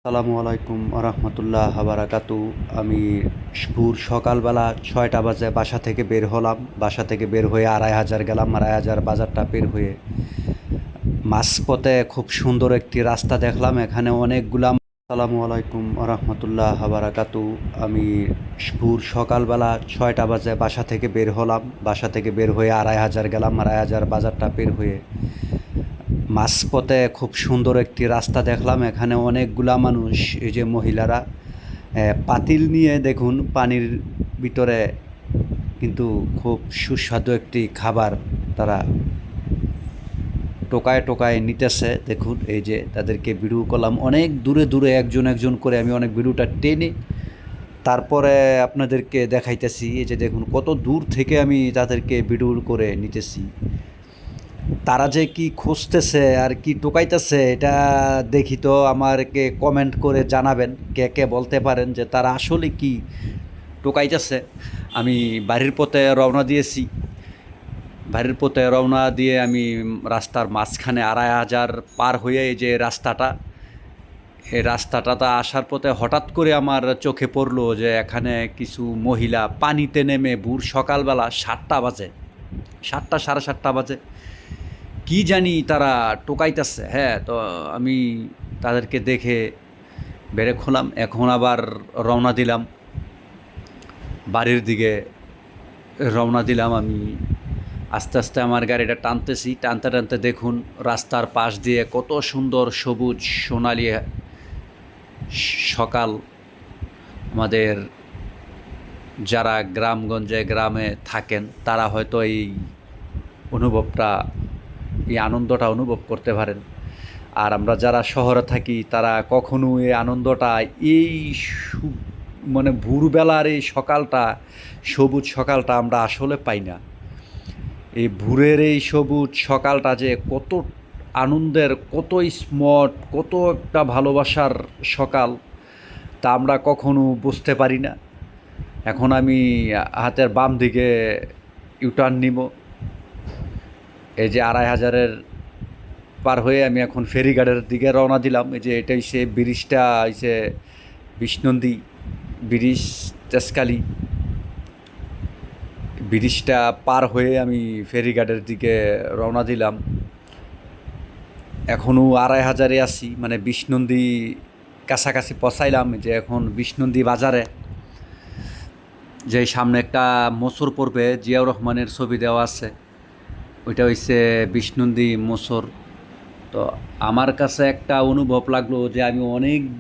আসসালামু আলাইকুম আরহামতুল্লাহ বারাকাতু। আমি ভোর সকালবেলা 6টা বাজে বাসা থেকে বের হলাম। বাসা থেকে বের হয়ে 2,500 গেলাম। 2,500 বাজারটা বের হয়ে মাঝপথে খুব সুন্দর একটি রাস্তা দেখলাম। এখানে অনেকগুলা আসসালামু আলাইকুম আরহামতুল্লাহ বারাকাতু। আমি ভোর সকালবেলা 6টা বাজে বাসা থেকে বের হলাম। বাসা থেকে বের হয়ে 2,500 গেলাম। 2,500 বাজারটা বের হয়ে মাঝপথে খুব সুন্দর একটি রাস্তা দেখলাম। এখানে অনেকগুলা মানুষ, এই যে মহিলারা পাতিল নিয়ে দেখুন পানির ভিতরে কিন্তু খুব সুস্বাদু একটি খাবার তারা টোকায় টোকায় নিতেছে। দেখুন এই যে তাদেরকে ভিডিও করলাম অনেক দূরে দূরে একজন একজন করে, আমি অনেক ভিডিওটা টেনে তারপরে আপনাদেরকে দেখাইতেছি। এই যে দেখুন কত দূর থেকে আমি তাদেরকে ভিডিও করে নিতেছি। তারা যে কি খুঁজতেছে আর কি টোকাইতেছে এটা দেখি তো আমারকে কমেন্ট করে জানাবেন। কে কে বলতে পারেন যে তারা আসলে কি টোকাইতেছে। আমি বাড়ির পথে রওনা দিয়েছি। বাড়ির পথে রওনা দিয়ে আমি রাস্তার মাঝখানে 2,500 পার হয়ে এই যে রাস্তাটা, এই রাস্তাটাতে আসার পথে হঠাৎ করে আমার চোখে পড়লো যে এখানে কিছু মহিলা পানিতে নেমে ভোর সকালবেলা 7টা বাজে, 7টা 7:30 বাজে কি জানি তারা টোকাইতেছে। হ্যাঁ, তো আমি তাদেরকে দেখে ব্রেক হলাম। এখন আবার রওনা দিলাম বাড়ির দিকে। রওনা দিলাম আমি আস্তে আস্তে আমার গাড়িটা টানতেছি। টানতে টানতে দেখুন রাস্তার পাশ দিয়ে কত সুন্দর সবুজ সোনালি সকাল। আমাদের যারা গ্রামগঞ্জে গ্রামে থাকেন তারা হয়তো এই অনুভবটা, এই আনন্দটা অনুভব করতে পারেন। আর আমরা যারা শহরে থাকি তারা কখনো এই আনন্দটা, এই মানে ভোরবেলার এই সকালটা, সবুজ সকালটা আমরা আসলে পাই না। এই ভোরের এই সবুজ সকালটা যে কত আনন্দের, কত স্মার্ট, কত একটা ভালোবাসার সকাল, তা আমরা কখনো বুঝতে পারি না। এখন আমি হাতের বাম দিকে ইউটার্ন নিব। এই যে 2,500-এর পার হয়ে আমি এখন ফেরিঘাটের দিকে রওনা দিলাম। এই যে এটা হচ্ছে ব্রিজটা, হচ্ছে বিষ্ণন্দী ব্রিজ, তেজকালী ব্রিজটা পার হয়ে আমি ফেরিঘাটের দিকে রওনা দিলাম। এখনও 2,500-এ আছি, মানে বিষ্ণন্দী কাছাকাছি পৌঁছাইলাম। যে এখন বিষ্ণন্দী বাজারে যে সামনে একটা মোচর পড়বে, জিয়াউর রহমানের ছবি দেওয়া আছে, ওইটা হচ্ছে বিষ্ণন্দী মোচর। তো আমার কাছে একটা অনুভব লাগলো যে আমি অনেক